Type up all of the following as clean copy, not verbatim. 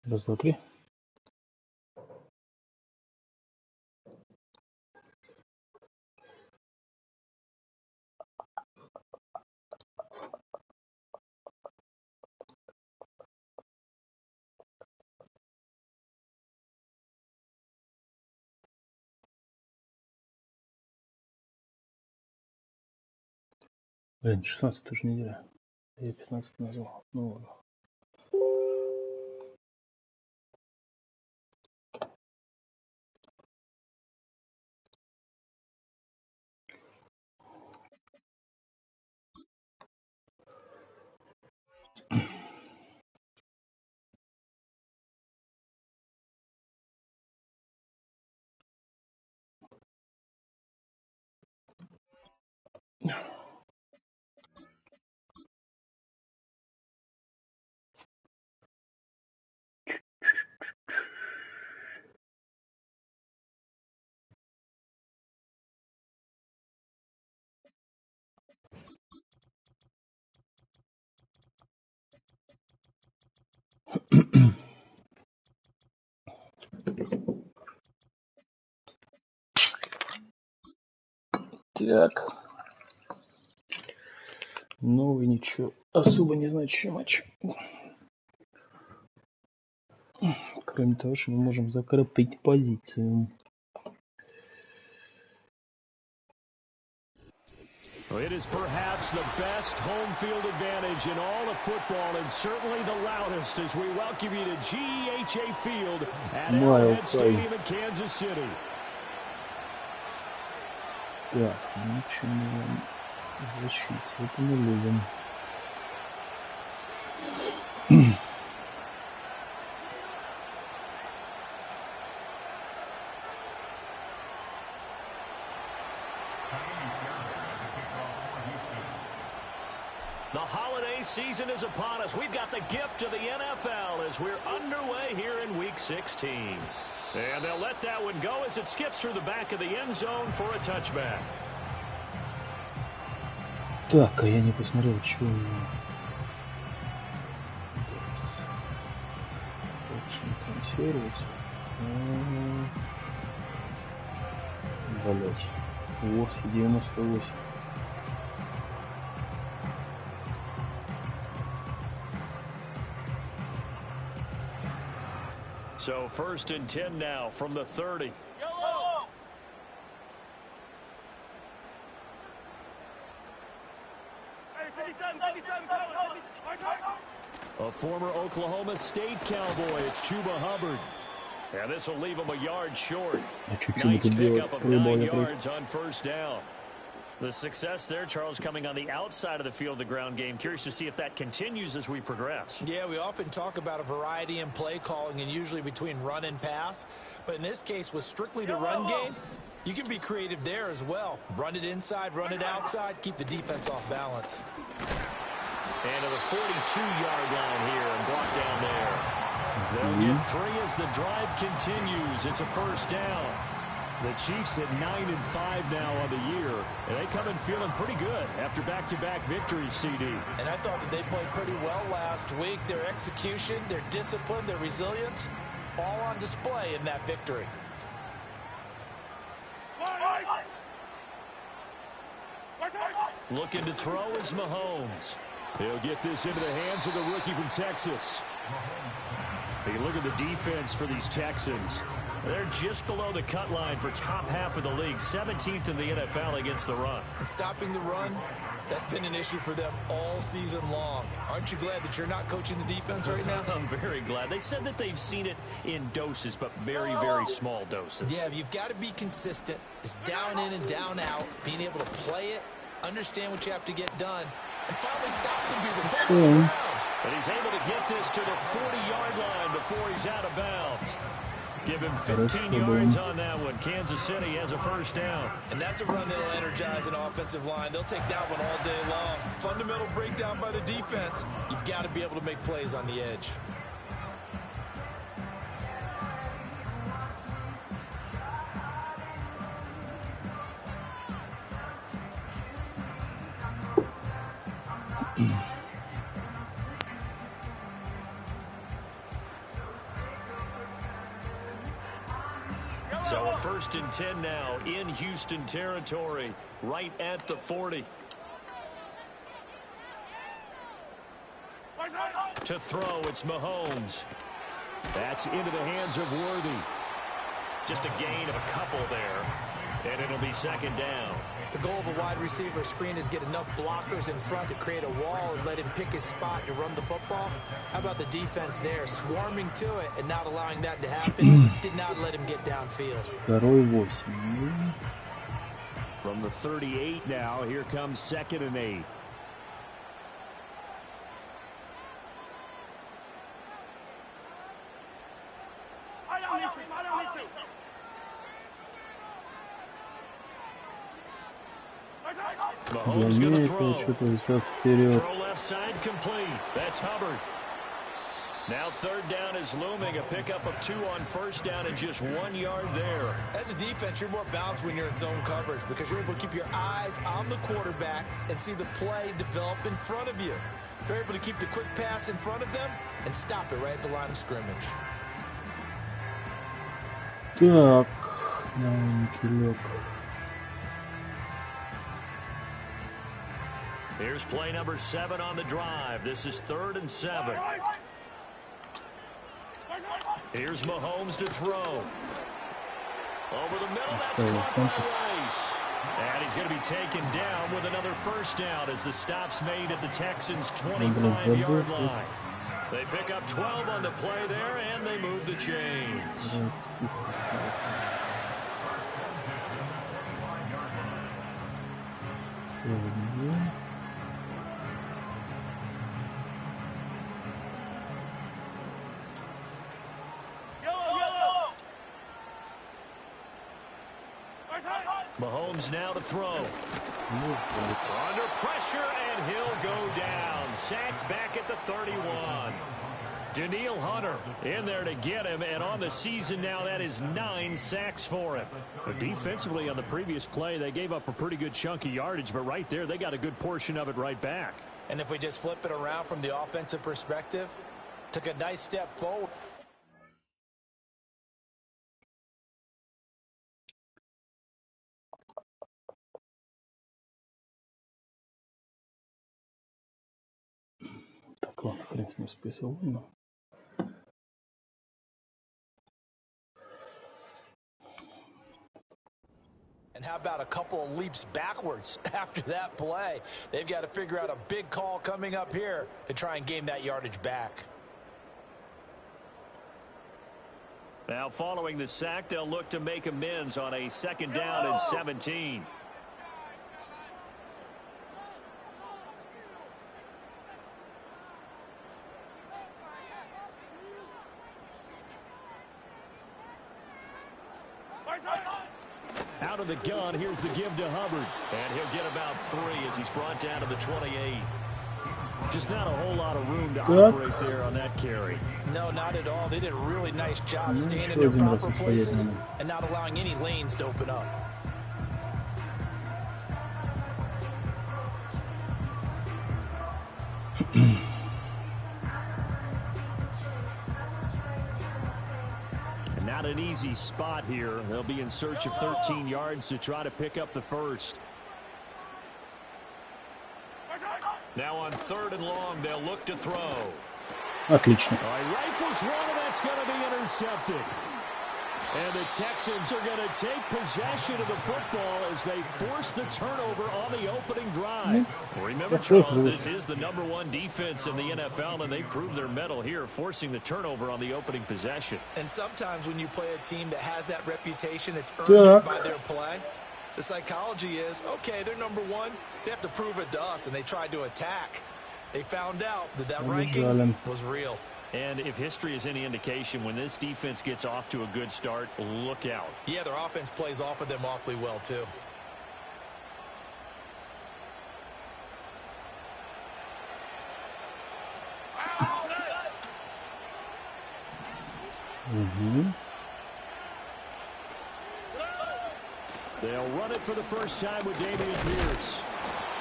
Раз, два, три. Блин, 16 тоже неделя. Я 15 назвал. Ну ладно. Так. Ну и ничего особо не значащий матч. Кроме того, что мы можем закрепить позицию. It is perhaps the best home field advantage in all of football and certainly the loudest as we welcome you to GEHA Field at Arrowhead Stadium in Kansas City. Так, ничего не защите, это мы любим. The holiday season is upon us. We've got the gift of the NFL as we're underway here in Week 16. And they'll let that one go as it skips through the back of the end zone for a touchback. Так, а я не посмотрел, что у него. Лучше не трансферировать. Блять. Ворси 98. So 1st and 10 now from the 30. A former Oklahoma State Cowboy, it's Chuba Hubbard. And this will leave him a yard short. Nice pickup of 9 yards on 1st down. The success there, Charles, coming on the outside of the field, the ground game. Curious to see if that continues as we progress. Yeah, we often talk about a variety in play calling and usually between run and pass. But in this case, with strictly the run game, you can be creative there as well. Run it inside, run it outside, keep the defense off balance. And to the 42-yard line here and brought down there. They'll get 3 as the drive continues. It's a 1st down. The Chiefs at 9-5 now on the year, and they come in feeling pretty good after back-to-back victories, CD. And I thought that they played pretty well last week. Their execution, their discipline, their resilience, all on display in that victory. Looking to throw is Mahomes. He'll get this into the hands of the rookie from Texas. Take a look at the defense for these Texans. They're just below the cut line for top half of the league, 17th in the NFL against the run. And stopping the run, that's been an issue for them all season long. Aren't you glad that you're not coaching the defense right now? I'm very glad. They said that they've seen it in doses, but very, very small doses. Yeah, you've got to be consistent. It's down in and down out, being able to play it, understand what you have to get done, and finally stop some people pulling the ground. But he's able to get this to the 40-yard line before he's out of bounds. Give him 15 yards on that one. Kansas City has a 1st down. And that's a run that'll energize an offensive line. They'll take that one all day long. Fundamental breakdown by the defense. You've got to be able to make plays on the edge. So a 1st and 10 now in Houston territory, right at the 40. To throw, it's Mahomes. That's into the hands of Worthy. Just a gain of a couple there, and it'll be 2nd down. The goal of a wide receiver screen is get enough blockers in front to create a wall and let him pick his spot to run the football. How about the defense there, swarming to it and not allowing that to happen? Did not let him get downfield. From the 38 now, here comes 2nd and 8. Mahomes going to throw. Throw left side complete. That's Hubbard. Now 3rd down is looming. A pickup of 2 on 1st down and just 1 yard there. As a defense, you're more balanced when you're in zone coverage because you're able to keep your eyes on the quarterback and see the play develop in front of you. You're able to keep the quick pass in front of them and stop it right at the line of scrimmage. Так, маленький. Here's play number 7 on the drive. This is 3rd and 7. Here's Mahomes to throw. Over the middle, that's caught by Rice. And he's going to be taken down with another 1st down as the stop's made at the Texans' 25-yard line. They pick up 12 on the play there, and they move the chains. Mahomes now to throw. Under pressure, and he'll go down. Sacked back at the 31. Danielle Hunter in there to get him, and on the season now, that is 9 sacks for him. But defensively on the previous play, they gave up a pretty good chunk of yardage, but right there, they got a good portion of it right back. And if we just flip it around from the offensive perspective, took a nice step forward. Так, ладно, хрен с ним списал. And how about a couple of leaps backwards after that play? They've got to figure out a big call coming up here to try and gain that yardage back. Now following the sack, they'll look to make amends on a 2nd down and 17. Out of the gun, here's the give to Hubbard. And he'll get about 3 as he's brought down to the 28. Just not a whole lot of room to operate there on that carry. No, not at all. They did a really nice job staying in their proper places and not allowing any lanes to open up. Not an easy spot here. They'll be in search of 13 yards to try to pick up the 1st. Now on 3rd and long, they'll look to throw. Отлично. Rifles one, and that's going to be intercepted. And the Texans are going to take possession of the football as they force the turnover on the opening drive. Remember, Charles, this is the #1 defense in the NFL, and they prove their mettle here, forcing the turnover on the opening possession. And sometimes when you play a team that has that reputation, it's earned by their play. The psychology is, okay, they're #1. They have to prove it to us, and they tried to attack. They found out that that ranking was real. And if history is any indication, when this defense gets off to a good start, look out. Yeah, their offense plays off of them awfully well, too. They'll run it for the first time with Dameon Pierce.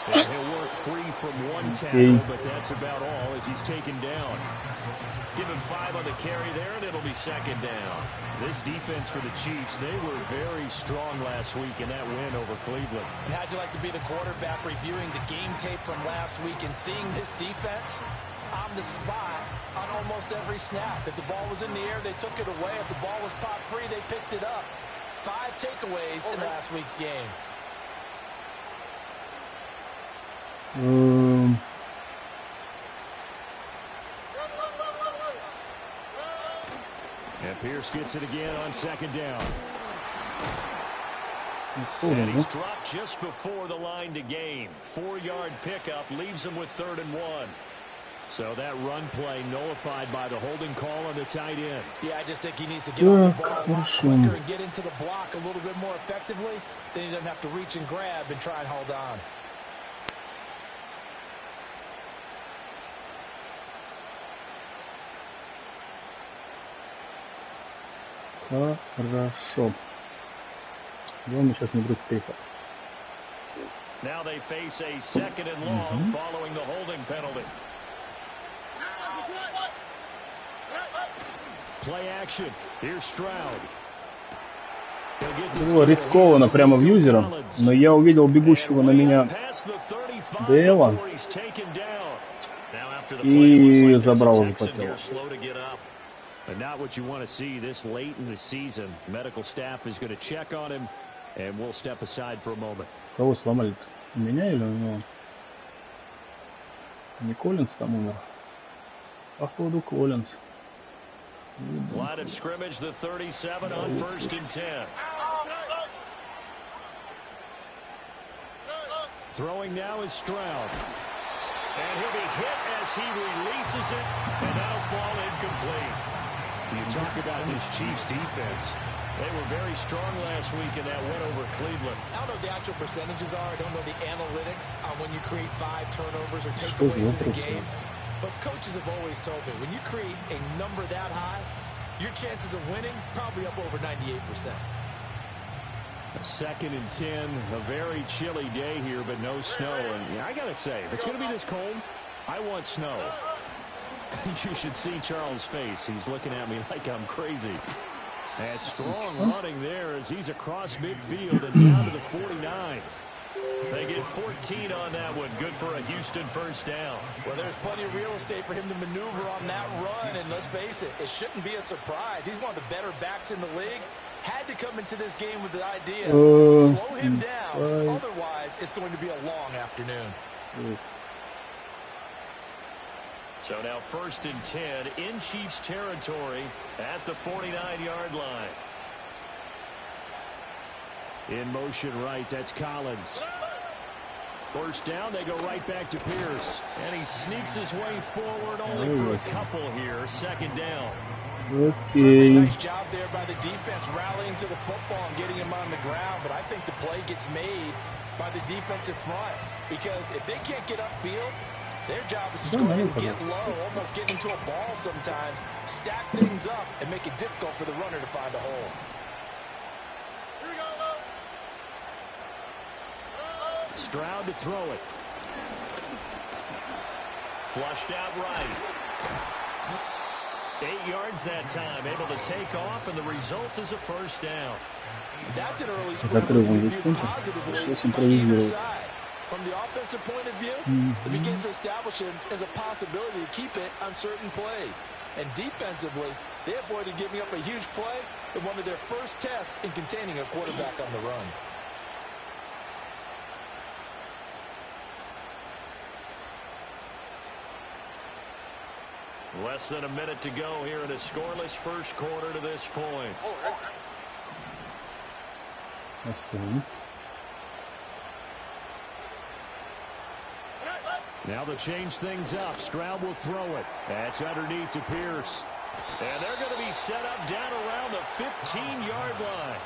And he'll work free from one tackle, but that's about all as he's taken down. Give him 5 on the carry there, and it'll be second down. This defense for the Chiefs, they were very strong last week in that win over Cleveland. And how'd you like to be the quarterback reviewing the game tape from last week and seeing this defense on the spot on almost every snap? If the ball was in the air, they took it away. If the ball was popped free, they picked it up. 5 takeaways in last week's game. And Pierce gets it again on second down. And he's dropped just before the line to gain. 4-yard pickup leaves him with 3rd and 1. So that run play nullified by the holding call on the tight end. Yeah, I just think he needs to get on the ball a lot quicker and get into the block a little bit more effectively. Then he doesn't have to reach and grab and try and hold on. Хорошо. Главное сейчас не брать успеха. Now they face a 2nd and long following the holding penalty. Play action. Here's Stroud. Было рискованно прямо в юзера, но я увидел бегущего на меня Дейла и забрал его по телу. But not what you want to see this late in the season. Medical staff is going to check on him, and we'll step aside for a moment. Кого сломали? Меня или у него? Не Коллинс там умер? Походу Коллинс. Line of scrimmage, the 37 on 1st and 10. Throwing now is Stroud. And he'll be hit as he releases it, and that'll fall incomplete. You talk about this Chiefs defense. They were very strong last week in that win over Cleveland. I don't know what the actual percentages are. I don't know the analytics on when you create 5 turnovers or takeaways in a game. But coaches have always told me, when you create a number that high, your chances of winning probably up over 98%. A 2nd and 10, a very chilly day here, but no snow. And yeah, I got to say, if it's going to be this cold, I want snow. You should see Charles' face. He's looking at me like I'm crazy. And strong running there as he's across midfield and down to the 49. They get 14 on that one. Good for a Houston first down. Well, there's plenty of real estate for him to maneuver on that run. And let's face it, it shouldn't be a surprise. He's one of the better backs in the league. Had to come into this game with the idea, slow him down. Otherwise, it's going to be a long afternoon. So now 1st and 10 in Chiefs territory at the 49-yard line. In motion right, that's Collins. First down, they go right back to Pierce. And he sneaks his way forward only for a couple here. 2nd down. Certainly a nice job there by the defense rallying to the football and getting him on the ground. But I think the play gets made by the defensive front. Because if they can't get upfield, their job is to go ahead and get low, almost get into a ball sometimes, stack things up, and make it difficult for the runner to find a hole. Stroud to throw it. Flushed out right. 8 yards that time, able to take off, and the result is a first down. That's an early scrimmage reviewed positively on either side. From the offensive point of view, it begins to establish him as a possibility to keep it on certain plays. And defensively, they avoided giving up a huge play in one of their first tests in containing a quarterback on the run. Less than a minute to go here in a scoreless first quarter to this point. That's fine. Now they'll change things up. Stroud will throw it. That's underneath to Pierce. And they're going to be set up down around the 15-yard line.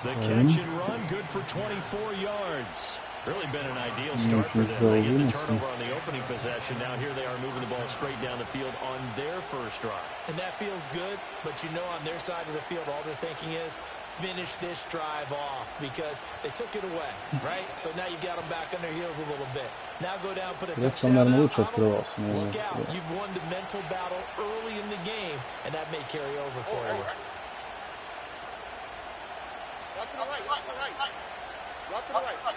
The catch and run good for 24 yards. Really been an ideal start for them. They get the turnover on the opening possession. Now here they are moving the ball straight down the field on their first drive. And that feels good, but you know on their side of the field all they're thinking is finish this drive off because they took it away, right? So now you got them back on their heels a little bit. Now go down, put a touchdown on them. Look out. You've won the mental battle early in the game, and that may carry over for you. Rock to the right, rock to the right. Rock to the right.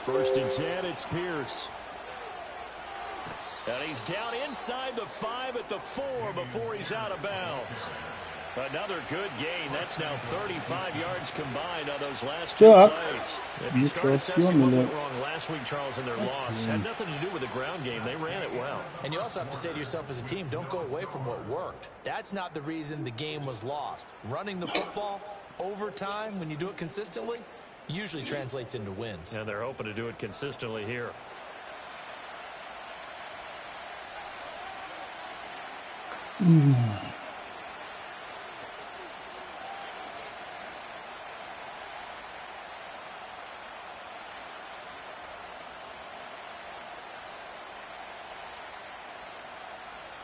First and 10, it's Pierce. And he's down inside the 5 at the 4 before he's out of bounds. Another good gain. That's now 35 yards combined on those last two plays. If you start assessing what went wrong last week, Charles, in their loss, had nothing to do with the ground game. They ran it well. And you also have to say to yourself as a team, don't go away from what worked. That's not the reason the game was lost. Running the football over time, when you do it consistently, usually translates into wins. And they're hoping to do it consistently here.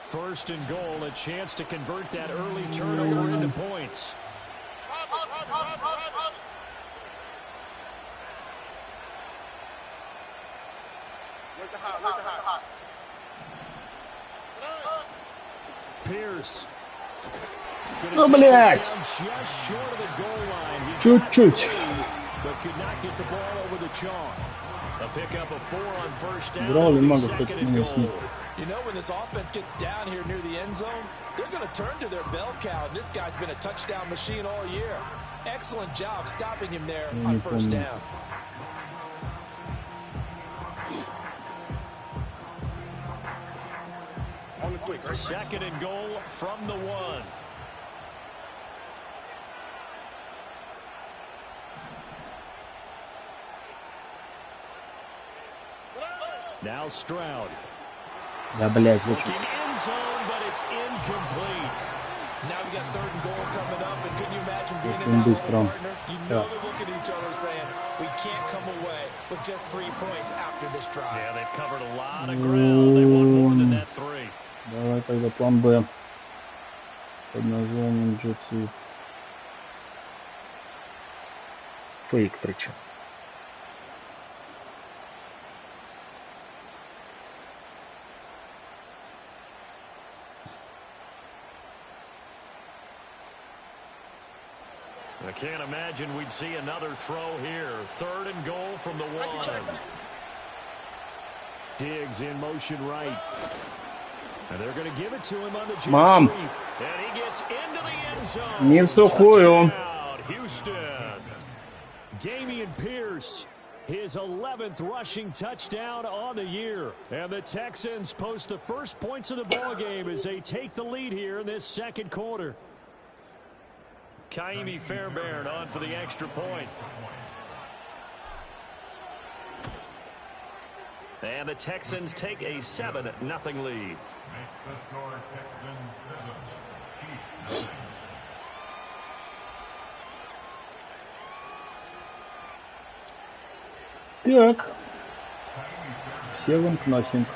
First and goal, a chance to convert that early turnover into points. Pierce. Ну, блядь. Чуть-чуть. But could not get the ball over the chalk. A pickup of 4 on first down. Second and goal. You know, when this offense gets down here near the end zone, they're going to turn to their bell cow. And this guy's been a touchdown machine all year. Excellent job stopping him there on first down. Second and goal from the 1. Now Stroud. Да, блядь, Looking end zone, but it's incomplete. Now we got third and goal coming up, and can you imagine being in that with a partner? You know they're looking at each other saying, we can't come away with just 3 points after this drive. Yeah, they've covered a lot of ground. They want more than that 3. Давай тогда план Б под названием Jet Sweep. Фейк причем. I can't imagine we'd see another throw here. Third and goal from the 1. Diggs in motion right. And they're going to give it to him on the jet sweep. And he gets into the end zone. Не в сухую. Houston. Dameon Pierce, his 11th rushing touchdown on the year. And the Texans post the first points of the ball game as they take the lead here in this second quarter. Kaimi Fairbairn on for the extra point. And the Texans take a 7-0 lead. Makes the score Texans 7, Chiefs 9. Так. Севен Кносинг.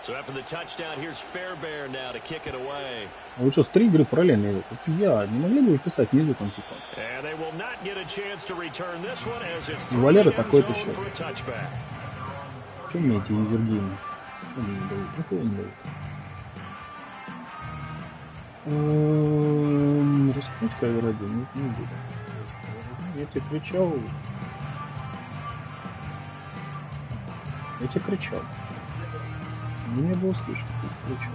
So after the touchdown, here's Fairbairn now to kick it away. Вы что, с 3 игры параллельно идут? Это я. Не могли бы вы писать внизу там типа? And they will not get a chance to return this one as it's Валера такой-то счет. for a touchback. Что мне эти инвергины? Что мне не дают? Какого не дают? Рискнуть ради? Нет, не буду. Я тебе кричал. Я тебе кричал. Не было слышно, кричал.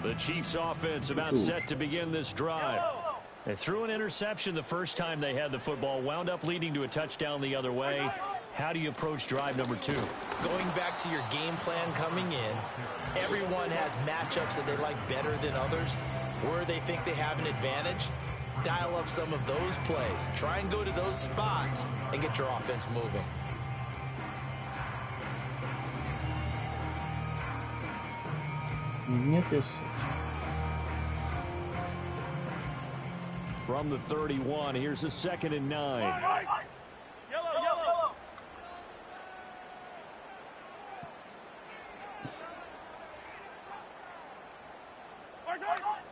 The Chiefs offense about set to begin this drive. They threw an interception the first time they had the football, wound up leading to a touchdown the other way. How do you approach drive number 2? Going back to your game plan coming in, everyone has matchups that they like better than others. Where they think they have an advantage, dial up some of those plays. Try and go to those spots and get your offense moving. Нет, я... From the 31, here's a 2nd and 9.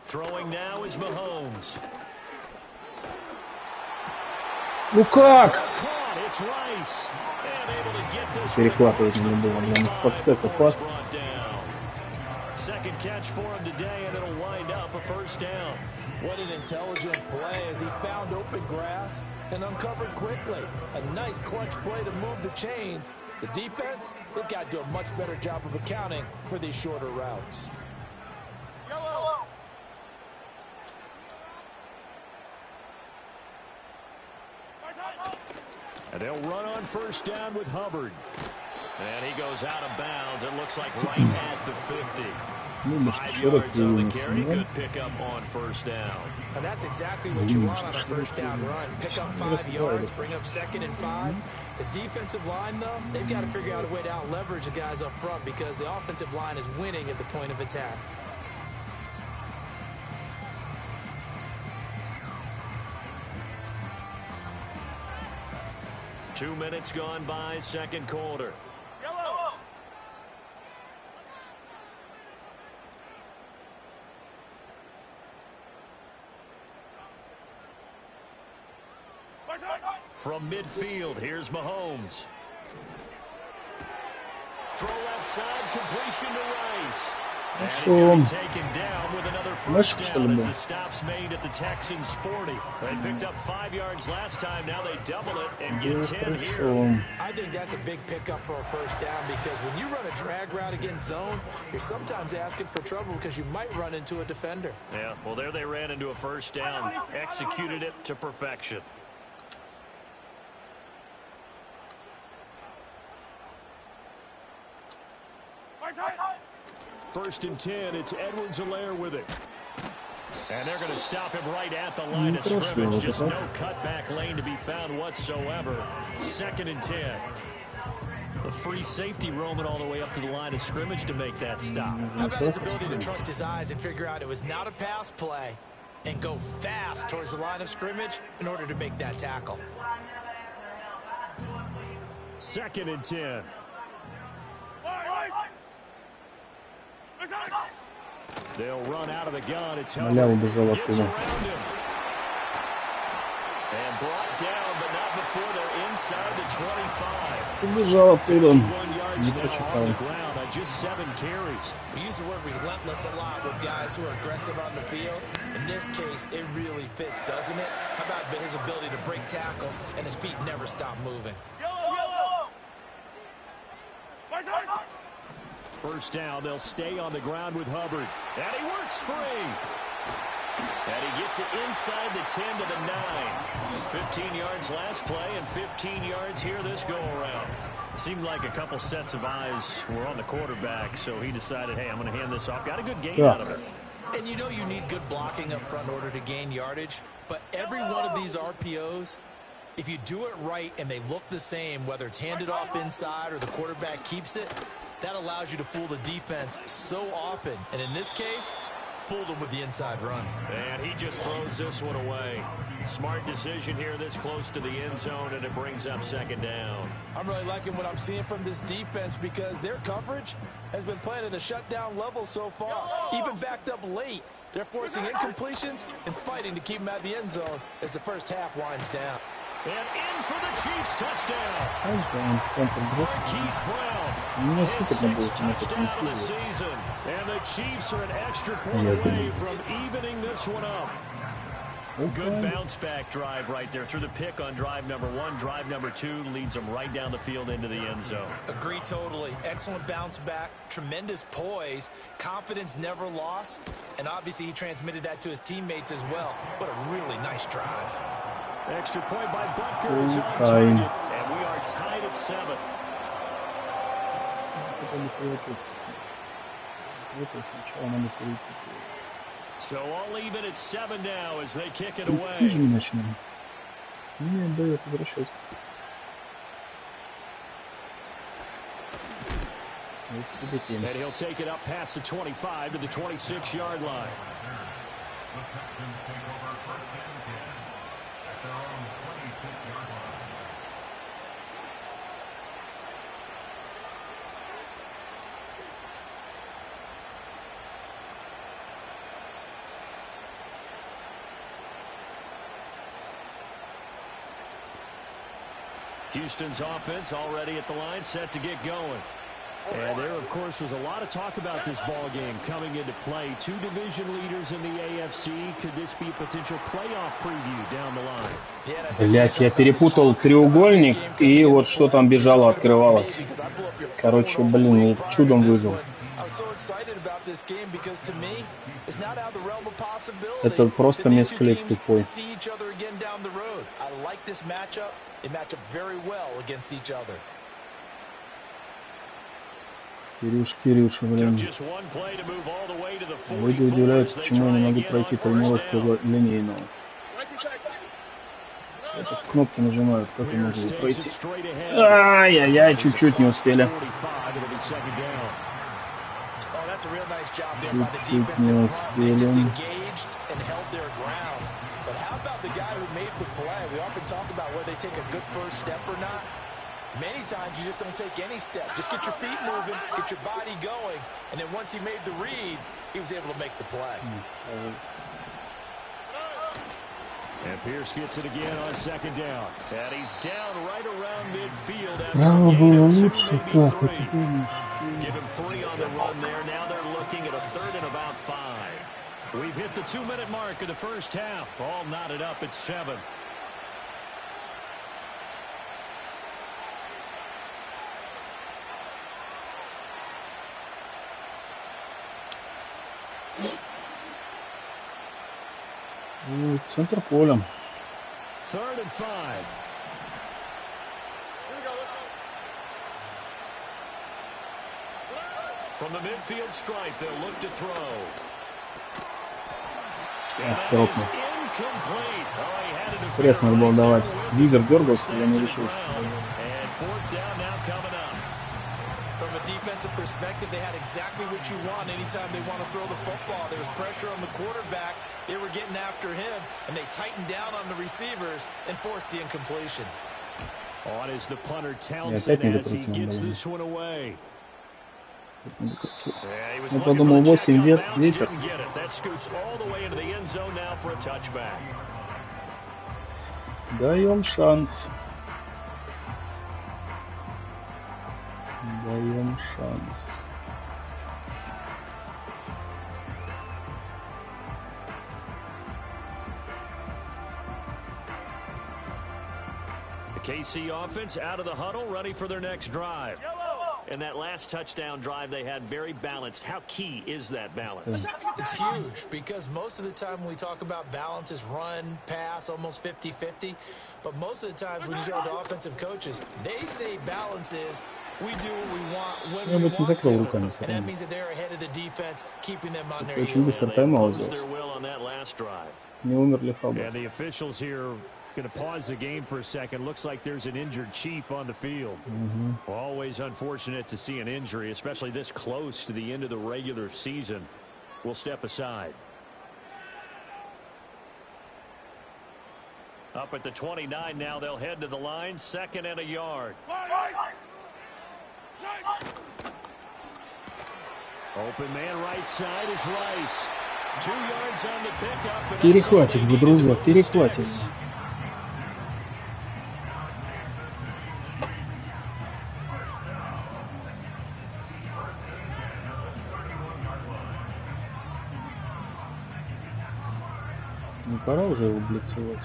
Throwing now is Mahomes. Ну как? Caught. It's Rice. And able to get this Перехватывать не было, блин, подсека пас. Second catch for him today, and it'll wind up a first down. What an intelligent play as he found open grass and uncovered quickly. A nice clutch play to move the chains. The defense, they've got to do a much better job of accounting for these shorter routes. Yellow. And they'll run on first down with Hubbard. And he goes out of bounds. It looks like right at the 50. 5 yards on the carry. Good pickup on first down. And that's exactly what you want on a first down run. Pick up 5 yards, bring up 2nd and 5. The defensive line, though, they've got to figure out a way to out-leverage the guys up front because the offensive line is winning at the point of attack. Two minutes gone by, second quarter. Yellow. From midfield, here's Mahomes. Throw left side, completion to Rice. And he's going to be taken down with another first down as the stop's made at the Texans' 40. They picked up 5 yards last time. Now they double it and get 10 here. I think that's a big pickup for a first down because when you run a drag route against zone, you're sometimes asking for trouble because you might run into a defender. Yeah, well, there they ran into a first down. Executed it to perfection. First and 10, it's Edwards-Helaire with it. And they're going to stop him right at the line of scrimmage. Just no cutback lane to be found whatsoever. 2nd and 10. The free safety roaming all the way up to the line of scrimmage to make that stop. How about his ability to trust his eyes and figure out it was not a pass play and go fast towards the line of scrimmage in order to make that tackle. 2nd and 10. They'll run out of the gun. It's Hubbard. Gets around him. And brought down, but not before they're inside the 25. 51 yards now on the ground on just 7 carries. We use the word relentless a lot with guys who are aggressive on the field. In this case, it really fits, doesn't it? How about his ability to break tackles and his feet never stop moving? Yellow. First down, they'll stay on the ground with Hubbard. And he works free. And he gets it inside the 10 to the 9. 15 yards last play and 15 yards here this go-around. Seemed like a couple sets of eyes were on the quarterback, so he decided, hey, I'm going to hand this off. Got a good gain out of it. And you know you need good blocking up front in order to gain yardage, but every one of these RPOs, if you do it right and they look the same, whether it's handed off inside or the quarterback keeps it, that allows you to fool the defense so often. And in this case, fooled them with the inside run. And he just throws this one away. Smart decision here this close to the end zone, and it brings up 2nd down. I'm really liking what I'm seeing from this defense because their coverage has been playing at a shutdown level so far. Even backed up late, they're forcing incompletions and fighting to keep them at the end zone as the first half winds down. And in for the Chiefs touchdown. Marquise Brown, his 6th touchdown of the season. And the Chiefs are an extra point away from evening this one up. Good bounce-back drive right there through the pick on drive number 1. Drive number 2 leads them right down the field into the end zone. Agree totally. Excellent bounce back, tremendous poise, confidence never lost, and obviously he transmitted that to his teammates as well. What a really nice drive. Extra point by Butker is on target, and we are tied at 7. So all even at 7 now as they kick it away. And he'll take it up past the 25 to the 26-yard line. The Texans take over first and 10 at their own 26-yard line. Houston's offense already at the line, set to get going. And there, of course, was a lot of talk about this ball game coming into play. Two division leaders in the AFC. Could this be a potential playoff preview down the line? Блять, я перепутал треугольник и вот что там бежало, открывалось. Короче, блин, я чудом выжил. Это просто мисклик тупой. Кирюша, блин. Люди удивляются, почему я не могу пройти тренировку линейного. Я тут кнопку нажимаю, как я могу пройти. Ай-яй-яй, чуть-чуть не успели. Чуть-чуть не успели. Many times you just don't take any step. Just get your feet moving, get your body going, and then once he made the read, he was able to make the play. And Pierce gets it again on second down. And he's down right around midfield after a gain of 2, maybe 3. Give him 3 on the run there. Now they're looking at a 3rd and about 5. We've hit the 2-minute mark of the first half. All knotted up at 7. Центр поля. 3rd and 5. From the midfield stripe, they'll look to throw. Интересно было давать. Лидер дергался, я не решился. From a defensive perspective, they had exactly what you want anytime they want to throw the football. There was pressure on the quarterback. They were getting after him, and they tightened down on the receivers and forced the incompletion. On is the punter Townsend as he gets this one away. Я подумал, 8 ветер. That scoots all the way into the end zone now for a touchback. Даем шанс. Даем шанс. The KC offense out of the huddle, ready for their next drive. And that last touchdown drive they had very balanced. How key is that balance? It's huge because most of the time when we talk about balance is run, pass, almost 50-50. But most of the times when you talk to offensive coaches, they say balance is we do what we want when we want to. And that means that they're ahead of the defense, keeping them on their heels. They imposed their will on that last drive. And the officials here going to pause the game for a second. Looks like there's an injured Chief on the field. Always unfortunate to see an injury, especially this close to the end of the regular season. We'll step aside. Up at the 29 now, they'll head to the line. 2nd and a yard. Open man right side is Rice. 2 yards on the pickup. Перехватик, друзья, перехватик. Ну, пора уже его блицевать.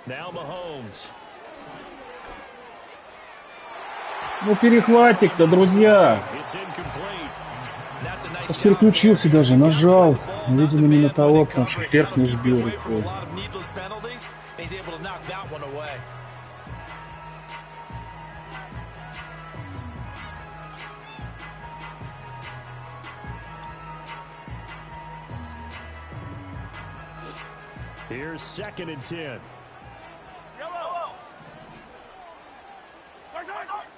Now Mahomes. Ну, перехватик-то, друзья. Переключился даже, нажал. Видимо, не на того, потому что вверх не сбил рукой. Here's 2nd and 10.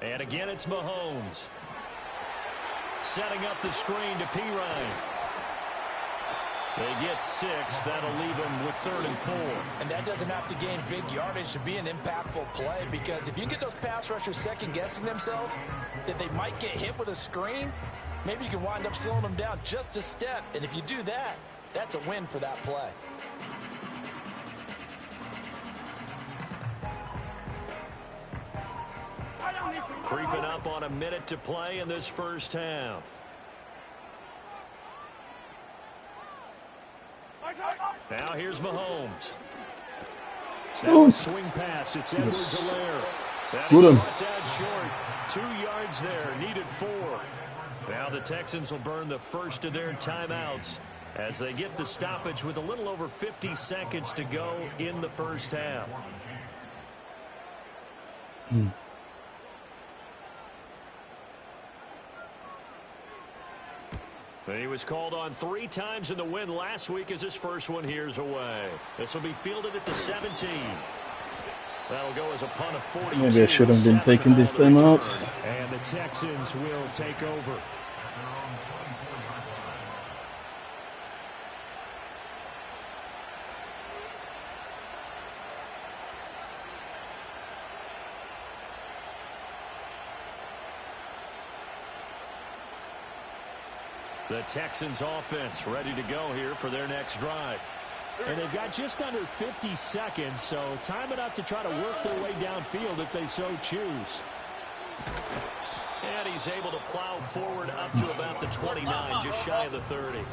And again, it's Mahomes. Setting up the screen to Pirine. They get 6. That'll leave them with 3rd and 4. And that doesn't have to gain big yardage to be an impactful play, because if you get those pass rushers second-guessing themselves that they might get hit with a screen, maybe you can wind up slowing them down just a step. And if you do that, that's a win for that play. Creeping up on a minute to play in this first half. Now here's Mahomes. Now a swing pass. It's Edwards-Helaire. That is brought down short. 2 yards there. Needed 4. Now the Texans will burn the first of their timeouts as they get the stoppage with a little over 50 seconds to go in the first half. He was called on 3 times in the win last week as his first one here's away. This will be fielded at the 17. That'll go as a punt of 42. Maybe I should have been taking this time out. And the Texans will take over. The Texans offense ready to go here for their next drive. And they've got just under 50 seconds, so time enough to try to work their way downfield if they so choose. And he's able to plow forward up to about the 29, just shy of the 30.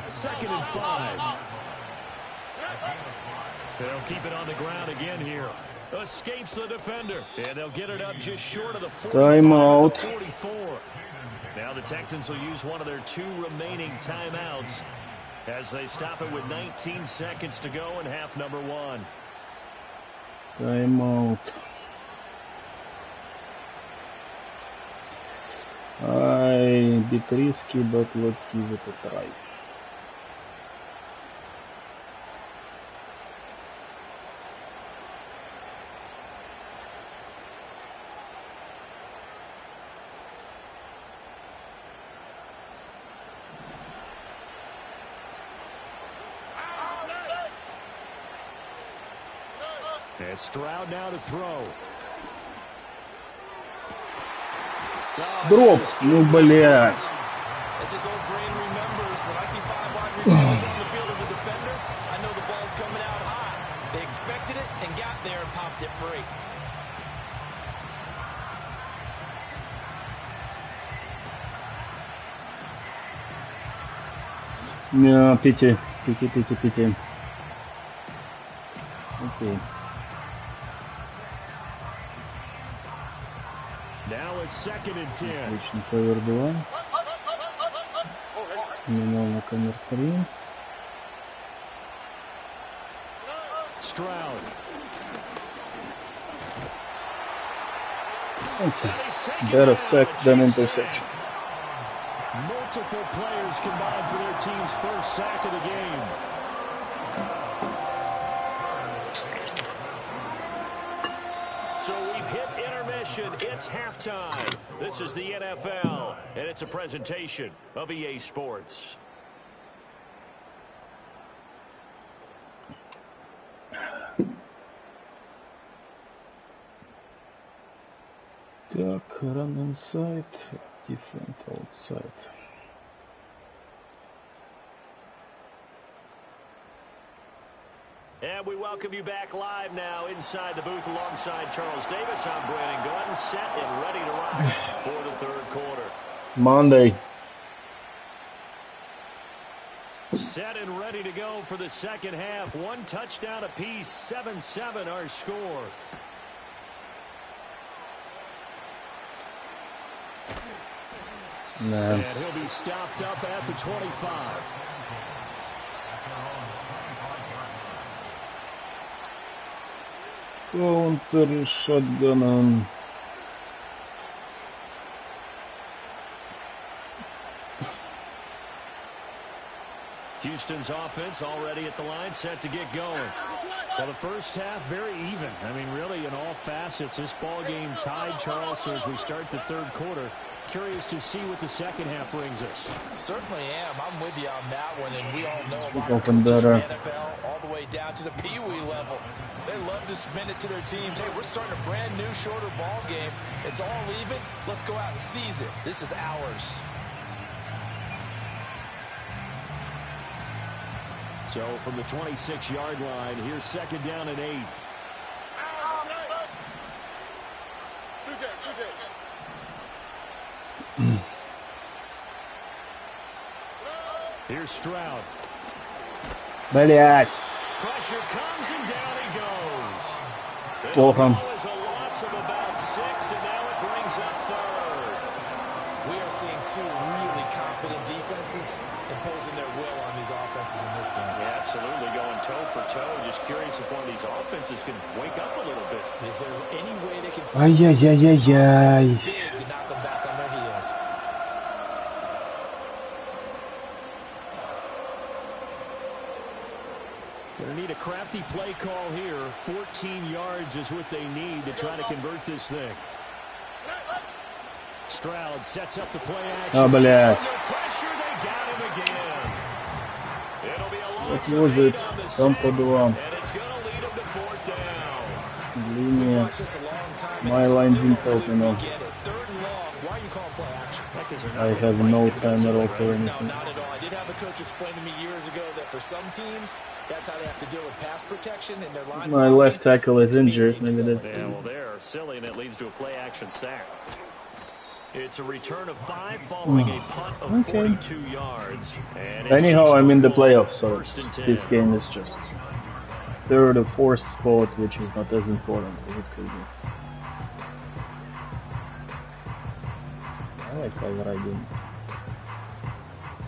2nd and 5. They'll keep it on the ground again here. Escapes the defender. And they'll get it up just short of the 45 to the 44. Now the Texans will use one of their 2 remaining timeouts as they stop it with 19 seconds to go in half number 1. Timeout. I bit risky, but let's give it a try. And Stroud now to throw. Дроп, ну блять. As this old brain remembers, when I see 5 wide receivers on the field as a defender, I know the ball's coming out high. They expected it and got there and popped it free. No, pity. Okay. Now a 2nd and 10. Отлично, ковер 2. Менял на камер 3. Stroud. Okay. Better sack than interception. Multiple players combined for their team's first sack of the game. So we've hit intermission. It's halftime. This is the NFL, and it's a presentation of EA Sports. Так, run inside, defend outside. And we welcome you back live now inside the booth alongside Charles Davis. I'm Brandon Glenn, set and ready to rock for the 3rd quarter. Monday. Set and ready to go for the 2nd half. 1 touchdown apiece, 7-7 our score. Nah. And he'll be stopped up at the 25. Counter shotgun. Houston's offense already at the line, set to get going. Well, the first half, very even. I mean, really, in all facets, this ball game tied, Charles. So as we start the third quarter, curious to see what the second half brings us. Certainly am. I'm with you on that one, and we all know a lot of Open coaches from better. the NFL all the way down to the Pee-wee level. They love to spin it to their teams. Hey, we're starting a brand new, shorter ball game. It's all even. Let's go out and seize it. This is ours. So from the 26-yard line, here's second down and 8. Here's Stroud. Блять. Pressure comes and down he goes. Плохо. It was a loss of about 6, and now it brings up third. We are seeing two really confident defenses imposing their will on these offenses in this game. Yeah, absolutely, going toe for toe. Just curious if one of these offenses can wake up a little bit. Is there any way they can find Ай-яй-яй-яй-яй. something big to knock them back on their heels? Going to need a crafty play call here. 14 yards is what they need to try to convert this thing. Stroud sets up the play action. А, блядь. Under pressure, they got him again. It'll be a loss What was of 8 it? on the Там sack, по два. and it's going to lead them to fourth down. Линия. Watch this a long time, and My I line still didn't don't help me believe now. we get it. Third and long. Why are you calling play action? Because they're not I really have playing no defensively, timeout or right? No, anything. not at all. I did have a coach explain to me years ago that for some teams, that's how they have to deal with pass protection in their line. My left tackle is injured. Maybe that's Yeah, well, they're silly, and it leads to a play-action sack. It's a return of 5 following a punt of Okay. 42 yards. And it's Anyhow, Chiefs I'm in the football, playoffs, so first and 10. this game is just third or fourth spot, which is not as important as it could be. I like riding.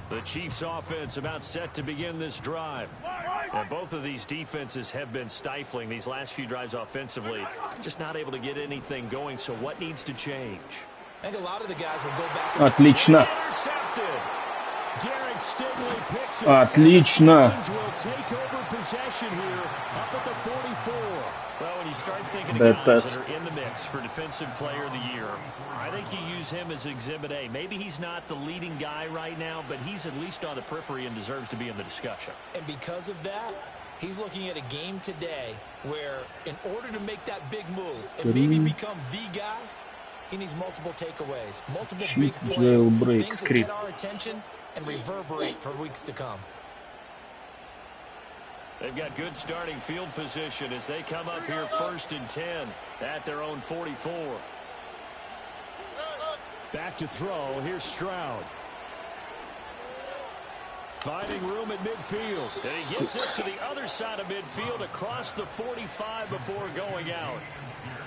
The Chiefs offense about set to begin this drive. And both of these defenses have been stifling these last few drives offensively. Just not able to get anything going, so what needs to change? I think a lot of the guys will go back and Отлично. Intercepted. Derek Stingley picks it. Отлично. Texans will take over possession here up at the 44. Well, when you start thinking of Bad guys pass. that are in the mix for Defensive Player of the Year, I think you use him as Exhibit A. Maybe he's not the leading guy right now, but he's at least on the periphery and deserves to be in the discussion. And because of that, he's looking at a game today where in order to make that big move and maybe become the guy, he needs multiple takeaways, multiple big Cheat plays, jailbreak things that script. get our attention and reverberate for weeks to come. They've got good starting field position as they come up here first and 10 at their own 44. Back to throw. Here's Stroud. Finding room at midfield. And he gets this to the other side of midfield across the 45 before going out.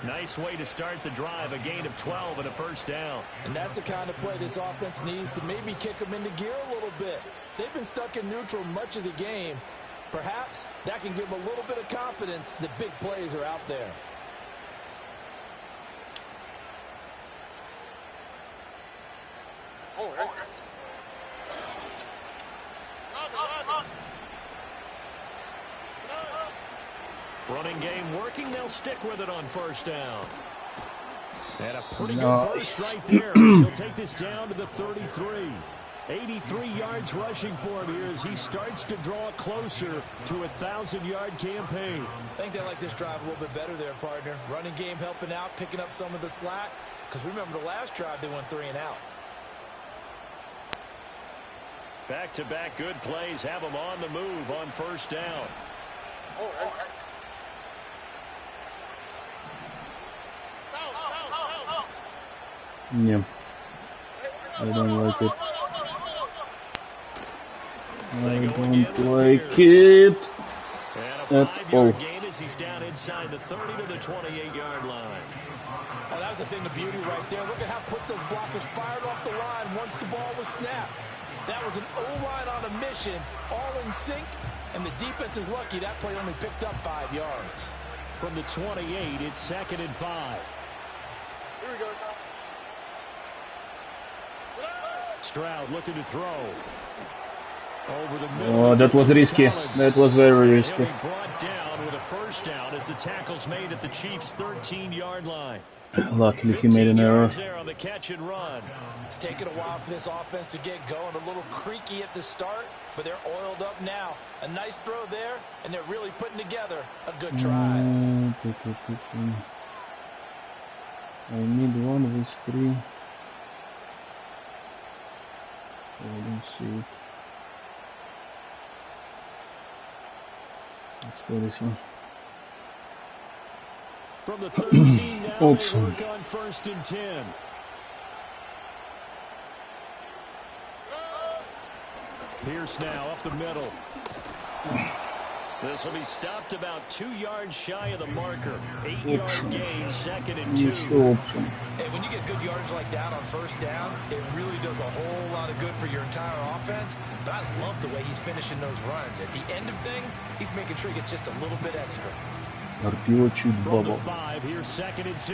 Nice way to start the drive. A gain of 12 and a first down. And that's the kind of play this offense needs to maybe kick them into gear a little bit. They've been stuck in neutral much of the game. Perhaps that can give them a little bit of confidence that big plays are out there. Running game working. They'll stick with it on first down. And a pretty good Nice. burst right there. He'll take this down to the 33. 83 yards rushing for him here as he starts to draw closer to a 1,000-yard campaign. I think they like this drive a little bit better there, partner. Running game helping out, picking up some of the slack. Because remember the last drive, they went 3 and out. Back-to-back good plays have him on the move on first down. Yeah. I don't like it. I don't like it And a at 5-yard all. gain as he's down inside the 30 to the 28-yard line. Oh, that was a thing of beauty right there. Look at how quick those blockers fired off the line once the ball was snapped. That was an O-line on a mission, all in sync, and the defense is lucky that play only picked up 5 yards. From the 28, it's second and 5. Here we go. Stroud looking to throw. Oh, that was risky. That was very risky. Brought down with a first down as the tackle's made at the Chiefs' 13-yard line. Luckily, he made an error. There on the catch and run. It's taken a while for this offense to get going. A little creaky at the start, but they're oiled up now. A nice throw there, and they're really putting together a good drive. I need one of these three. I don't see it. Let's go this one. From the 13 now, they work on 1st and 10. Pierce now up the middle. This will be stopped about 2 yards shy of the marker. 8-yard gain, 2nd and 2. Hey, when you get good yardage like that on first down, it really does a whole lot of good for your entire offense. But I love the way he's finishing those runs. At the end of things, he's making sure he gets just a little bit extra. From the 5, here's 2nd and 2.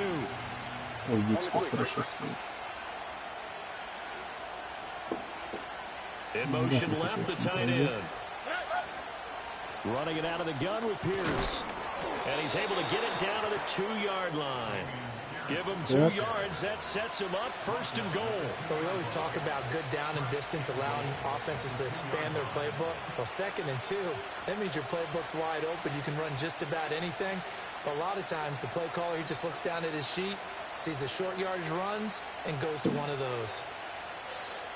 In motion left, the tight end. Running it out of the gun with Pierce. And he's able to get it down to the 2-yard line. Give him 2 yards. That sets him up 1st and goal. But we always talk about good down and distance, allowing offenses to expand their playbook. Well, 2nd and 2, that means your playbook's wide open. You can run just about anything. But a lot of times, the play caller, he just looks down at his sheet, sees the short yardage runs, and goes to one of those.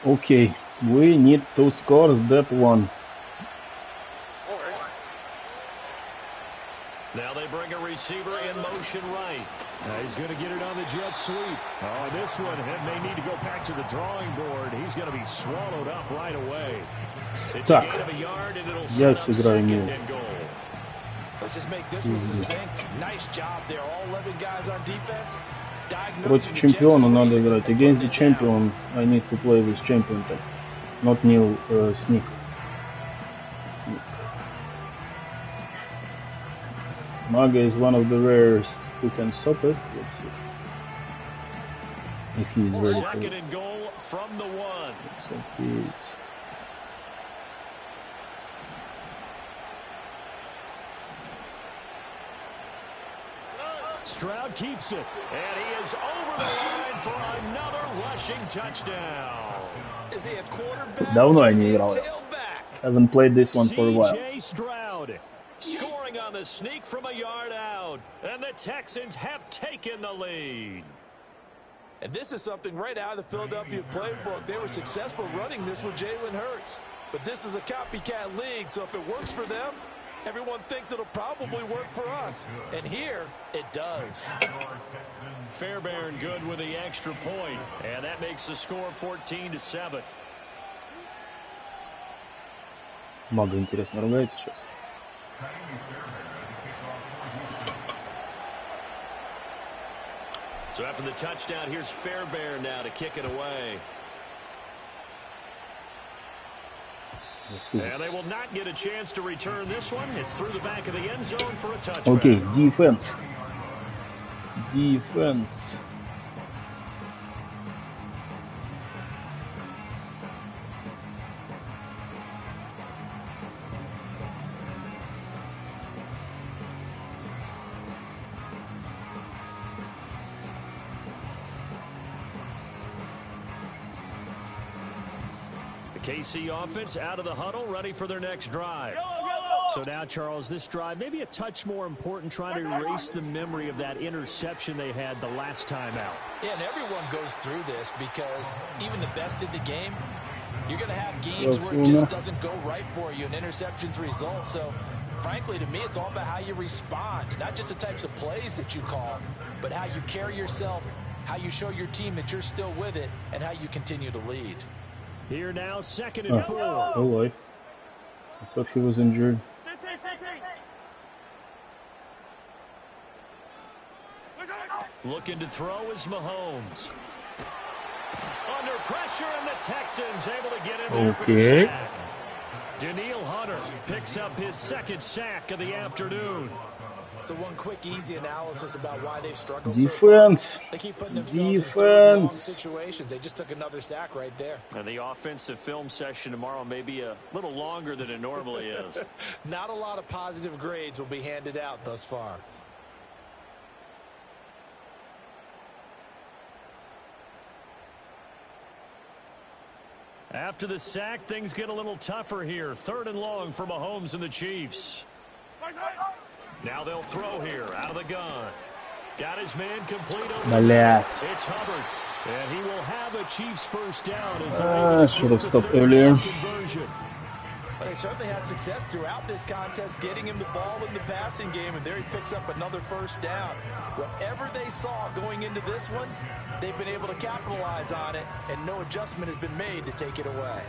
Okay, we need to score that one. Now they bring a receiver in motion right. He's going to get it on the jet sweep. Oh, this one may need to go back to the drawing board. He's going to be swallowed up right away. It's a gain of a yard, and it'll set up 2nd and goal. Let's just make this one succinct. Nice job there. All 11 guys on defense. Против чемпиона надо играть. Against the champion, I need to play with champion tag, not Neil Sneak. Maga is one of the rarest who can stop it. Let's see if he is ready for it. 2nd and goal from the 1. So he is. Stroud keeps it, and he is over the line for another rushing touchdown. Is he a quarterback? Давно я не играл. Haven't played this one for a while. C.J. Stroud scoring on the sneak from a yard out, and the Texans have taken the lead. And this is something right out of the Philadelphia playbook. They were successful running this with Jalen Hurts. But this is a copycat league, so if it works for them, everyone thinks it'll probably work for us. And here, it does. Fairbairn good with the extra point, and that makes the score 14-7. Мага, интересно, ругается сейчас. So after the touchdown, here's Fairbairn now to kick it away. And they will not get a chance to return this one. It's through the back of the end zone for a touchback. Okay, defense. Defense. KC offense out of the huddle, ready for their next drive. So now, Charles, this drive maybe a touch more important, trying to erase the memory of that interception they had the last time out. Yeah, and everyone goes through this because even the best in the game, you're going to have games where it just doesn't go right for you, and interceptions result. So, frankly, to me, it's all about how you respond, not just the types of plays that you call, but how you carry yourself, how you show your team that you're still with it, and how you continue to lead. Here now, 2nd and 4. Oh, life. I thought he was injured. Looking to throw is Mahomes. Under pressure, and the Texans able to get in there for the sack. Daniil Hunter picks up his 2nd sack of the afternoon. So one quick, easy analysis about why they've struggled Defense. so far. They keep putting themselves in third and long situations. They just took another sack right there. And the offensive film session tomorrow may be a little longer than it normally is. Not a lot of positive grades will be handed out thus far. After the sack, things get a little tougher here. Third and long for Mahomes and the Chiefs. Now they'll throw here out of the gun. Got his man complete over. It's Hubbard. And he will have a Chiefs first down. Should have stopped earlier. Well, they certainly had success throughout this contest, getting him the ball in the passing game, and there he picks up another first down. Whatever they saw going into this one, they've been able to capitalize on it, and no adjustment has been made to take it away.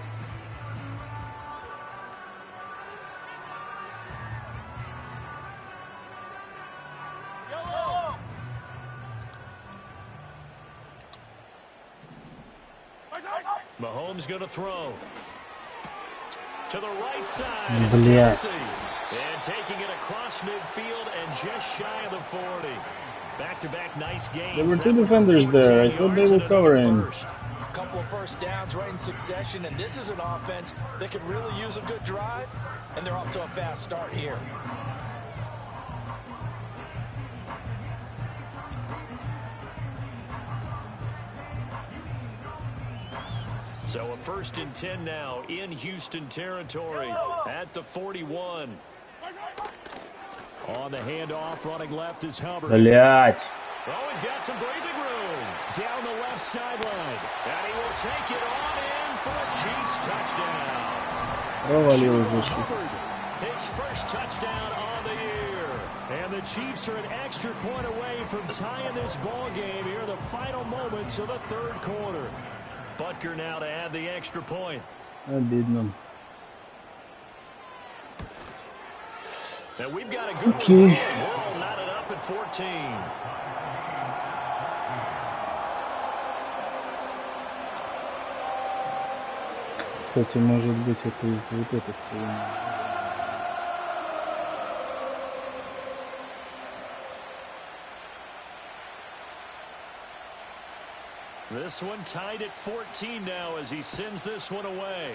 Mahomes going to throw. To the right side. And taking it across midfield and just shy of the 40. Back-to-back nice games. There were two defenders there. I thought they were covering. A couple of first downs right in succession, and this is an offense that could really use a good drive, and they're off to a fast start here. So a 1st and 10 now in Houston territory at the 41. On the handoff, running left is Hubbard. Oh, he's got some breathing room. Down the left sideline. And he will take it on in for a Chiefs touchdown. Hubbard, his first touchdown on the year. And the Chiefs are an extra point away from tying this ball game here in the final moments of the third quarter. Butker now to add the extra point. Обидно. And we've got a good one. We're all knotted up at 14. Кстати, может быть, это из вот этих. This one tied at 14 now as he sends this one away.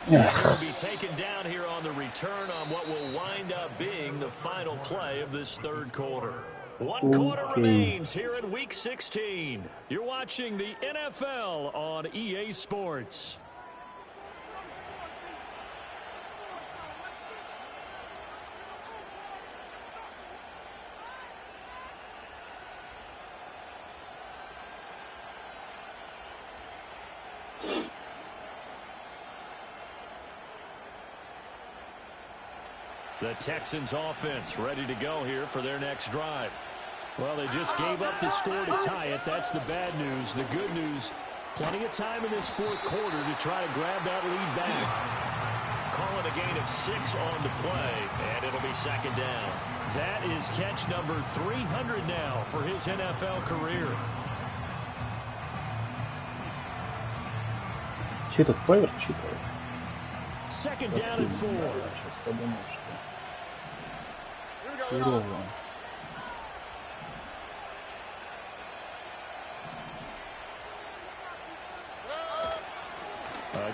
He'll be taken down here on the return on what will wind up being the final play of this third quarter. One quarter remains here in Week 16. You're watching the NFL on EA Sports. The Texans offense ready to go here for their next drive. Well, they just gave up the score to tie it. That's the bad news. The good news, plenty of time in this fourth quarter to try to grab that lead back. Call it a gain of 6 on the play, and it'll be second down. That is catch number 300 now for his NFL career. Second down and 4.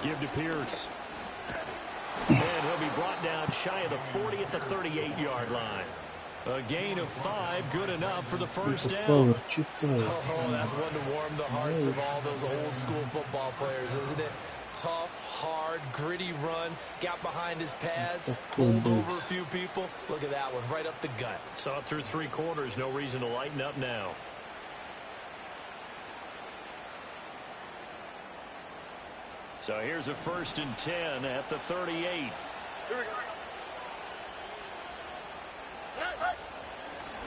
Give to Pierce. And he'll be brought down shy of the 40 at the 38-yard line. A gain of 5, good enough for the first down. Oh, that's one to warm the hearts of all those old-school football players, isn't it? Tough, hard, gritty run. Got behind his pads, pulled over a few people. Look at that one, right up the gut. Saw it through 3 quarters. No reason to lighten up now. So here's a 1st and 10 at the 38.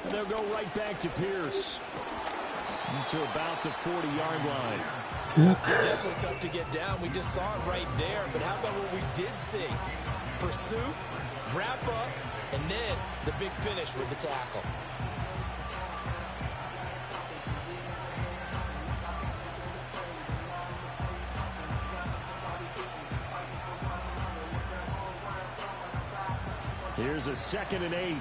And they'll go right back to Pierce. To about the 40-yard line. It's definitely tough to get down. We just saw it right there. But how about what we did see? Pursuit, wrap up, and then the big finish with the tackle. Here's a 2nd and 8.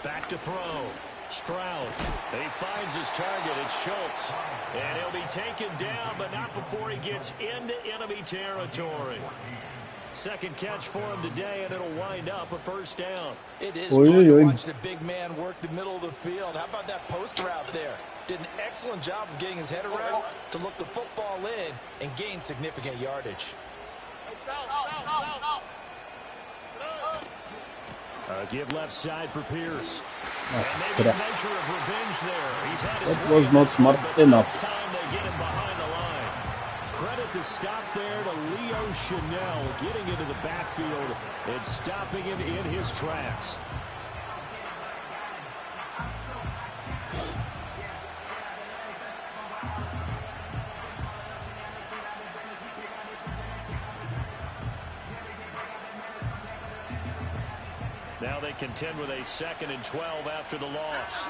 Back to throw. Stroud. He finds his target. It's Schultz. And he'll be taken down, but not before he gets into enemy territory. 2nd catch for him today, and it'll wind up a 1st down. It is fun to watch the big man work the middle of the field. How about that post route there? Did an excellent job of getting his head around to look the football in and gain significant yardage. Give left side for Pierce. And maybe a measure of revenge there. He's had his That was not smart enough. this time they get him behind the line. Credit the stop there to Leo Chanel getting into the backfield and stopping him in his tracks. Now they contend with a 2nd and 12 after the loss.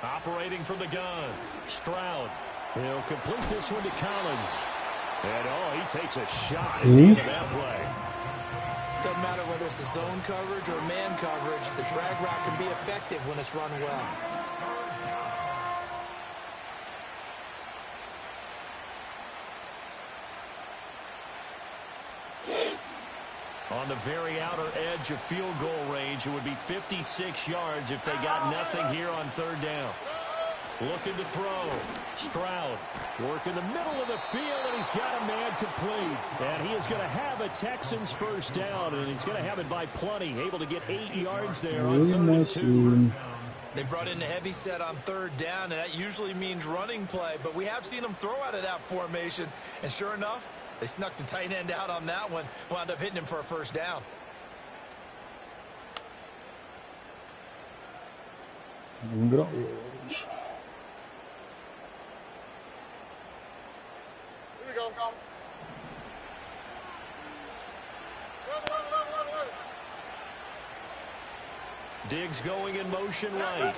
Operating from the gun, Stroud. He'll complete this one to Collins. And, he takes a shot at the end of that play. Doesn't matter whether it's a zone coverage or man coverage, the drag route can be effective when it's run well. On the very outer edge of field goal range, it would be 56 yards if they got nothing here on 3rd down. Looking to throw. Stroud working the middle of the field, and he's got a man complete. And he is going to have a Texans 1st down, and he's going to have it by plenty. Able to get 8 yards there on 3rd and 2. They brought in a heavy set on 3rd down, and that usually means running play. But we have seen them throw out of that formation, and sure enough, they snuck the tight end out on that one, wound up hitting him for a 1st down. Diggs going in motion right.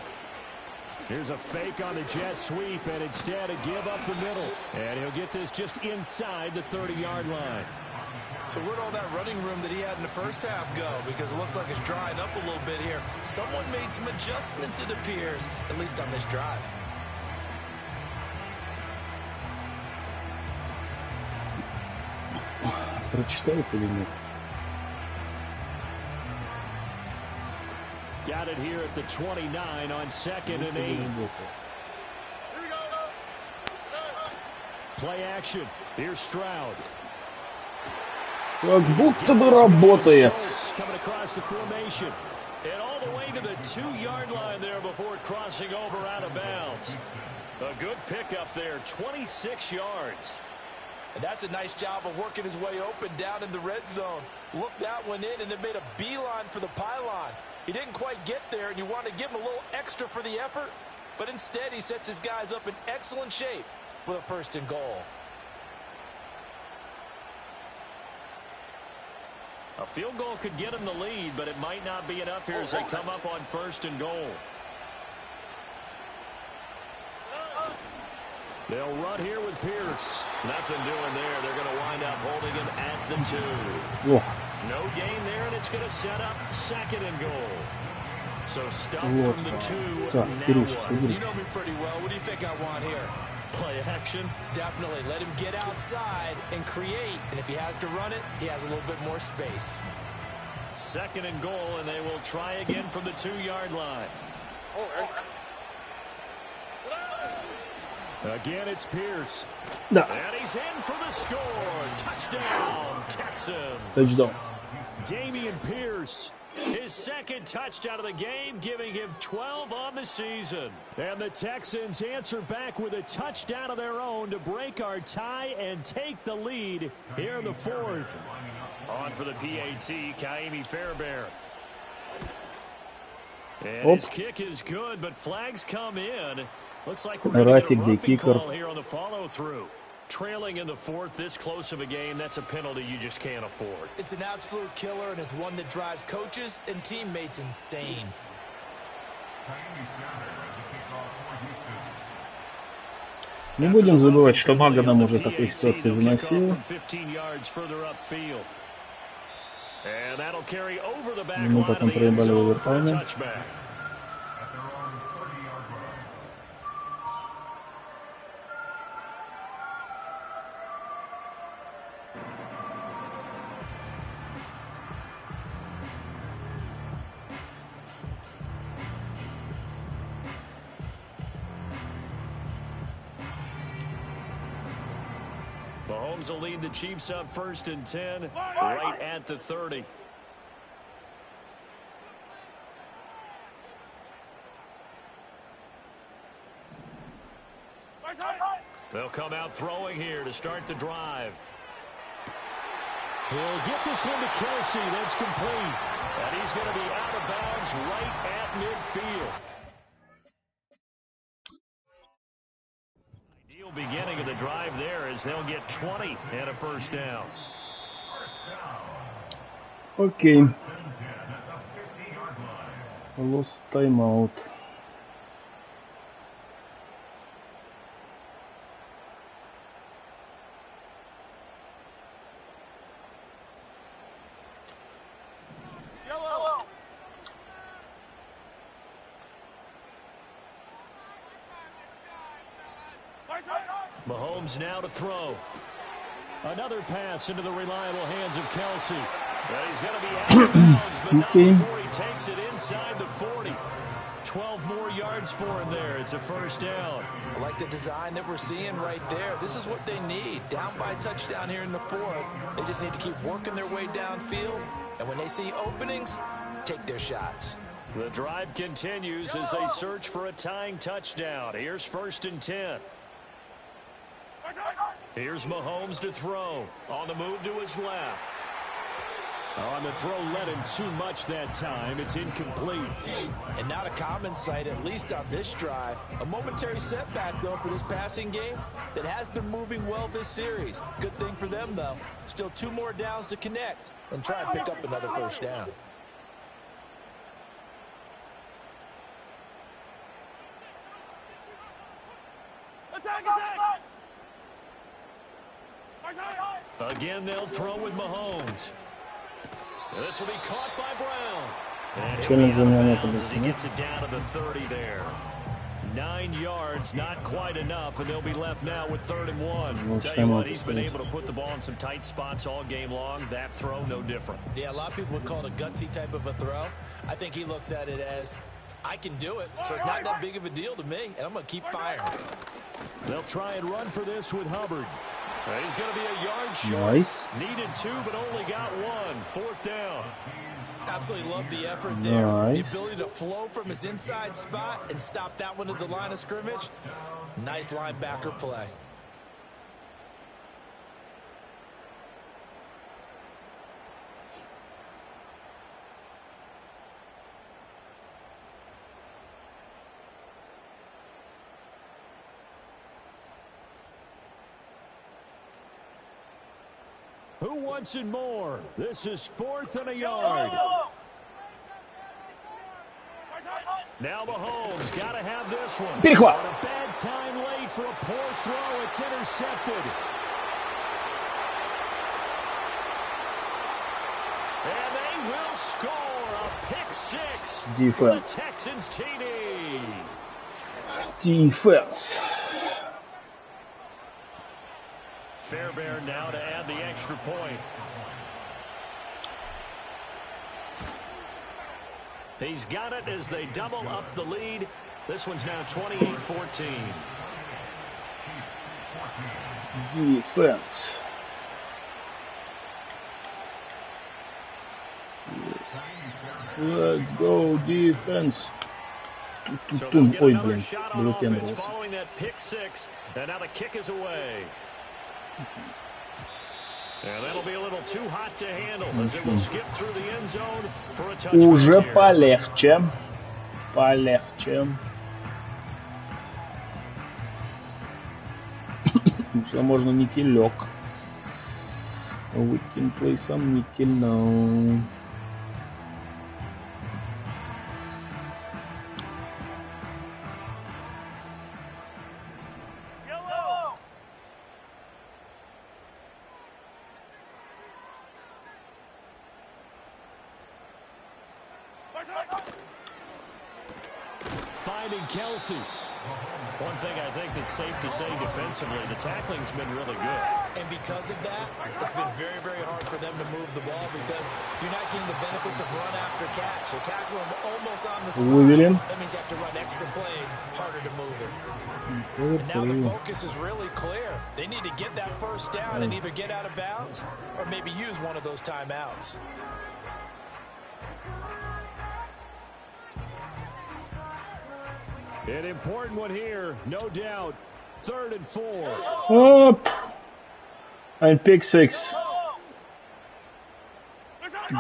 Here's a fake on the jet sweep, and instead a give up the middle. And he'll get this just inside the 30-yard line. So where'd all that running room that he had in the 1st half go? Because it looks like it's drying up a little bit here. Someone made some adjustments, it appears, at least on this drive. Прочитает или нет? Got it here at the 29 on 2nd and 8. Play action. Here's Stroud. Как будто бы работает. Coming across the formation. And all the way to the 2-yard line there before crossing over out of bounds. A good pickup there, 26 yards. And that's a nice job of working his way open down in the red zone. Looked that one in and it made a beeline for the pylon. He didn't quite get there, and you want to give him a little extra for the effort. But instead, he sets his guys up in excellent shape with a 1st and goal. A field goal could get him the lead, but it might not be enough here as they come up on 1st and goal. They'll run here with Pierce. Nothing doing there. They're going to wind up holding him at the 2. Ох. No gain there, and it's going to set up 2nd and goal. So stuff from the 2. Так, Now Кирюш, what? You know me pretty well. What do you think I want here? Play action. Definitely. Let him get outside and create. And if he has to run it, he has a little bit more space. 2nd and goal, and they will try again from the 2-yard line. Again, it's Pierce. Да. And he's in for the score. Touchdown, Texans. Touchdown. Dameon Pierce, his 2nd touchdown of the game, giving him 12 on the season. And the Texans answer back with a touchdown of their own to break our tie and take the lead here in the 4th. On for the PAT, Kaimi Fairbairn. And his kick is good, but flags come in. Looks like we're going to get a roughing call here on the follow-through. Trailing in the fourth, this close of a game, that's a penalty you just can't afford. It's an absolute killer, and it's one that drives coaches and teammates insane. Не будем забывать, что Мага нам уже такой ситуации заносил. Мы потом проебали в овертайме. Mahomes will lead the Chiefs up 1st and 10, right at the 30. They'll come out throwing here to start the drive. He'll get this one to Kelsey. That's complete. And he's going to be out of bounds right at midfield. Ideal beginning of the drive there as they'll get 20 and a first down. Окей. Lost timeout. Mahomes now to throw. Another pass into the reliable hands of Kelsey. Well, he's going to be out of bounds, but not before he takes it inside the 40. 12 more yards for him there. It's a first down. I like the design that we're seeing right there. This is what they need. Down by a touchdown here in the fourth. They just need to keep working their way downfield. And when they see openings, take their shots. The drive continues as they search for a tying touchdown. Here's 1st and 10. Here's Mahomes to throw. On the move to his left. On the throw led him too much that time. It's incomplete. And not a common sight, at least on this drive. A momentary setback, though, for this passing game that has been moving well this series. Good thing for them, though. Still 2 more downs to connect and try and pick up another first down. Again, they'll throw with Mahomes. This will be caught by Brown. And he gets it down to the 30 there. 9 yards, not quite enough, and they'll be left now with 3rd and 1. Tell you what, he's been able to put the ball in some tight spots all game long. That throw, no different. Yeah, a lot of people would call it a gutsy type of a throw. I think he looks at it as, I can do it, so it's not that big of a deal to me, and I'm going to keep firing. They'll try and run for this with Hubbard. He's going to be a yard short. Nice. Needed 2, but only got 1. 4th down. Absolutely love the effort there. Nice. The ability to flow from his inside spot and stop that one at the line of scrimmage. Nice linebacker play. Who wants it more? This is 4th and a yard. Now Mahomes got to have this one. Перехват. On a bad time late for a poor throw. It's intercepted. And they will score a pick 6 Defense. for the Texans TD. Defense. Fairbairn now to add the extra point. He's got it as they double up the lead. This one's now 28-14. Defense. Let's go, defense. So they'll get Ой, another блин, shot on блокировался. offense following that pick 6, and now the kick is away. And that'll be a little too hot to handle as it will skip through the end zone for a touchback. Уже here. полегче. Полегче. что можно никелек. We can play some nickel now. Finding Kelsey. One thing I think that's safe to say defensively, the tackling's been really good. And because of that, it's been very, very hard for them to move the ball because you're not getting the benefits of run after catch. They're tackling them almost on the spot. That means you have to run extra plays, harder to move it. And now the focus is really clear. They need to get that first down and either get out of bounds or maybe use one of those timeouts. An important one here, no doubt. 3rd and 4. Up. And pick 6.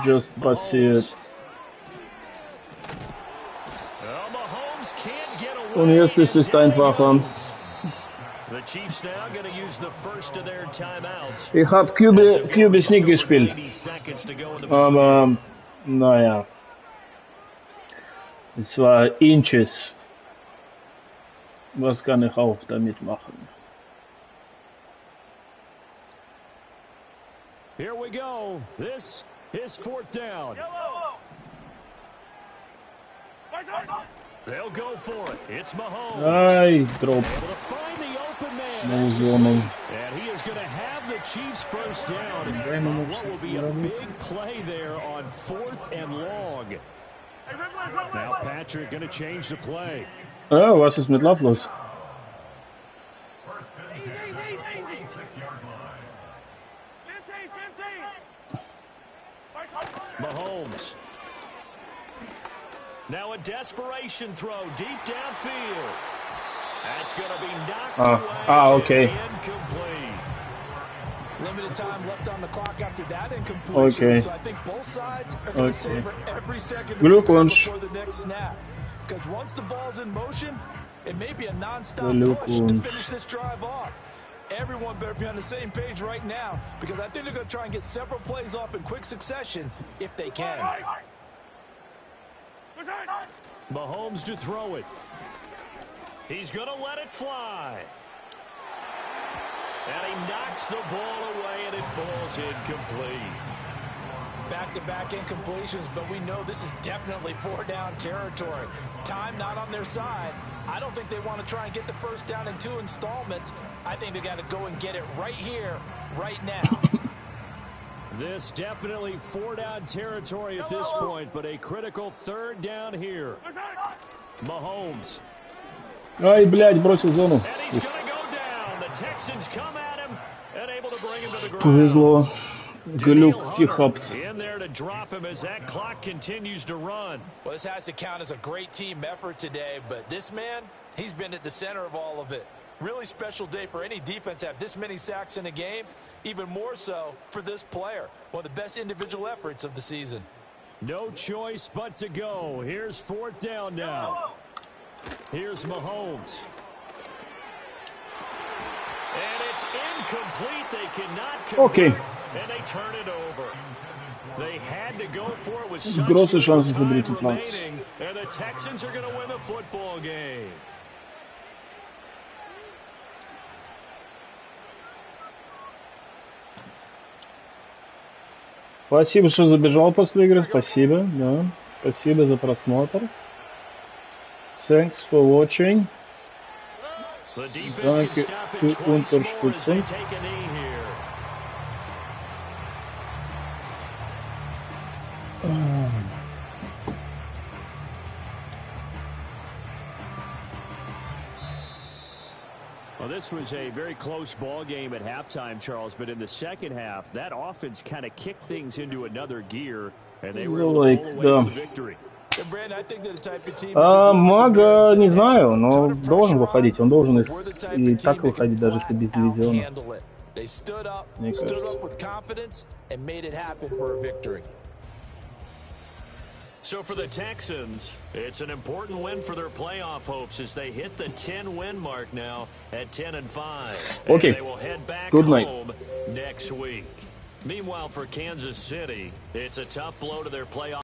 Just pass it. Und jetzt ist es einfacher. Ich habe Cubis nicht gespielt. Aber, naja. Es war Inches. Was kann ich auch damit machen? Here we go. This is 4th down. They'll go for it. It's Mahomes. Ay, drop. Able to find the open man. And he is going to have the Chiefs first down. And what will be a big play there on 4th and long. Now Patrick going to change the play. Oh, was ist mit Lauf los? Mahomes. Now a desperation throw deep downfield. That's going to be knocked away. Okay. Incomplete. Limited time left on the clock after that incompletion. Okay. So I think both sides are going to savor every second Glückwunsch. before the next snap. Because once the ball's in motion, it may be a non-stop push to finish this drive off. Everyone better be on the same page right now because I think they're going to try and get several plays off in quick succession if they can. Mahomes to throw it. He's going to let it fly. And he knocks the ball away and it falls incomplete. Back-to-back incompletions, but we know this is definitely 4-down territory. Time not on their side. I don't think they want to try and get the first down in 2 installments. I think they got to go and get it right here, right now. This definitely 4-down territory at this point, but a critical 3rd down here. Mahomes. Ай, блядь, бросил зону. And he's going to go down. The Texans come at him and able to bring him to the ground. Повезло. Glück gehabt. In there to drop him as that clock continues to run. Well, this has to count as a great team effort today, but this man, he's been at the center of all of it. Really special day for any defense to have this many sacks in a game. Even more so for this player. One of the best individual efforts of the season. No choice but to go. Here's 4th down now. Here's Mahomes. And it's incomplete. They cannot convert. And they turn it over. They had to go for it with such little time remaining. And the Texans are going to win the football game. Спасибо, что забежал после игры. Спасибо, да. Спасибо за просмотр. Thanks for watching. Danke für Unterstützung. Well, this was a very close ball game at halftime, Charles, but in the second half, that offense kind of kicked things into another gear, and they were able to pull away from victory. Мага, не знаю, но должен выходить. Он должен и так выходить, даже если без дивизиона. Мне кажется. So for the Texans, it's an important win for their playoff hopes as they hit the 10-win mark now at 10-5. Okay. And they will head back Good night. home next week. Meanwhile, for Kansas City, it's a tough blow to their playoff